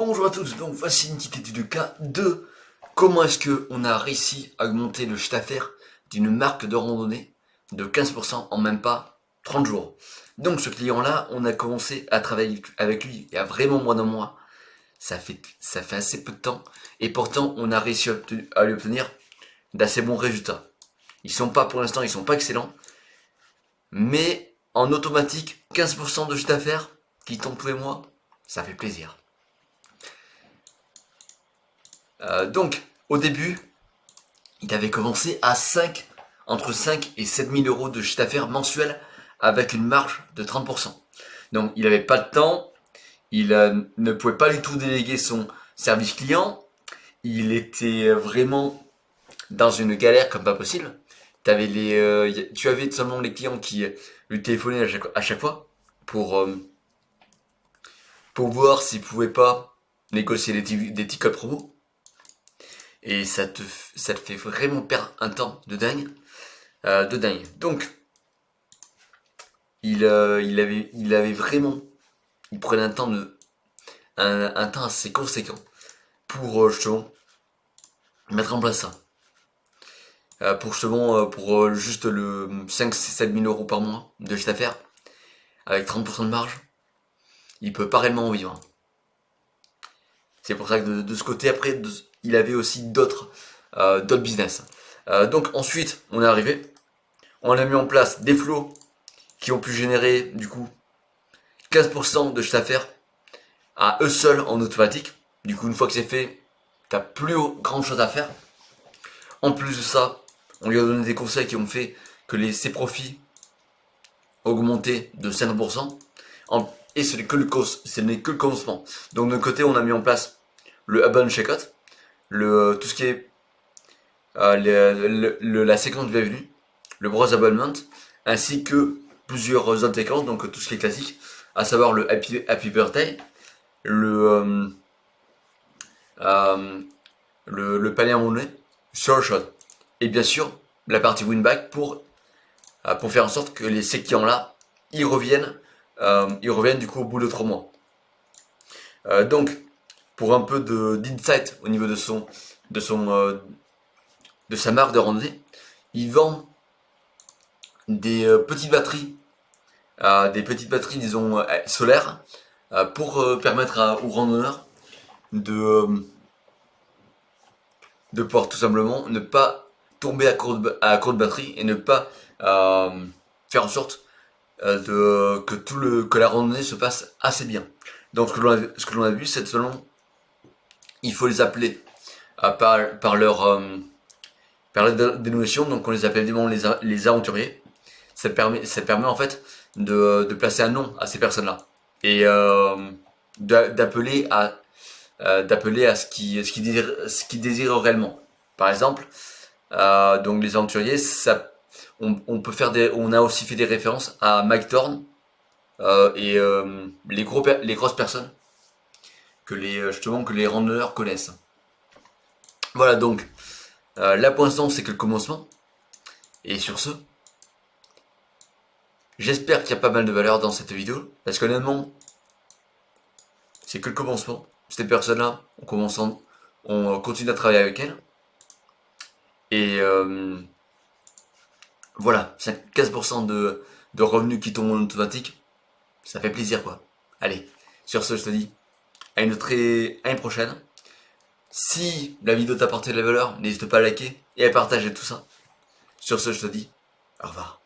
Bonjour à tous, donc voici une petite étude de cas de comment est-ce qu'on a réussi à augmenter le chiffre d'affaires d'une marque de randonnée de 15% en même pas 30 jours. Donc ce client-là, on a commencé à travailler avec lui il y a vraiment moins d'un mois. Ça fait assez peu de temps et pourtant on a réussi à lui obtenir d'assez bons résultats. Pour l'instant, ils sont pas excellents, mais en automatique, 15% de chiffre d'affaires qui tombe tous les mois, ça fait plaisir. Donc, au début, il avait commencé à entre 5 et 7 000 euros de chiffre d'affaires mensuel avec une marge de 30%. Donc, il n'avait pas de temps, il ne pouvait pas du tout déléguer son service client, il était vraiment dans une galère comme pas possible. Tu avais seulement les clients qui lui téléphonaient à chaque fois pour voir s'ils pouvaient pas négocier des petits codes promo. Et ça te fait vraiment perdre un temps de dingue. Donc, il avait vraiment, il prenait un temps assez conséquent pour justement mettre en place ça. Pour juste le 5-7 000 euros par mois de chiffre d'affaires, avec 30% de marge, il peut pas réellement en vivre. C'est pour ça que de ce côté, après, il avait aussi d'autres business. Donc ensuite, on est arrivé, on a mis en place des flots qui ont pu générer du coup 15% de chiffre d'affaires à eux seuls en automatique. Du coup, une fois que c'est fait, t'as plus grand chose à faire. En plus de ça, on lui a donné des conseils qui ont fait que ses profits augmentaient de 50%. Et ce n'est que le commencement. Donc de notre côté, on a mis en place le Abandon Checkout, tout ce qui est la séquence de bienvenue, le Browse Abonnement, ainsi que plusieurs autres séquences, donc tout ce qui est classique, à savoir le Happy Birthday, le panier à monnaie, Short Shot, et bien sûr la partie Winback pour faire en sorte que ces clients-là, ils reviennent du coup au bout de 3 mois. Donc, pour un peu d'insight au niveau de sa marque de randonnée, il vend des petites batteries, disons solaires, pour permettre aux randonneurs de pouvoir tout simplement ne pas tomber à court de batterie et ne pas faire en sorte que la randonnée se passe assez bien. Donc ce que l'on a vu, c'est seulement il faut les appeler par leur dénomination, donc on les appelle évidemment les aventuriers. Ça permet en fait de placer un nom à ces personnes-là et d'appeler à ce qu'ils désirent réellement. Par exemple, donc les aventuriers, on a aussi fait des références à Mike Thorne et les grosses personnes que les randonneurs connaissent. Voilà, donc là pour l'instant c'est que le commencement. Et sur ce, j'espère qu'il y a pas mal de valeur dans cette vidéo, parce qu'honnêtement, c'est que le commencement. Ces personnes-là, on continue à travailler avec elles. Et voilà, 15% de revenus qui tombent en automatique, ça fait plaisir quoi. Allez, sur ce, je te dis à une prochaine. Si la vidéo t'a apporté de la valeur, n'hésite pas à liker et à partager tout ça. Sur ce, je te dis au revoir.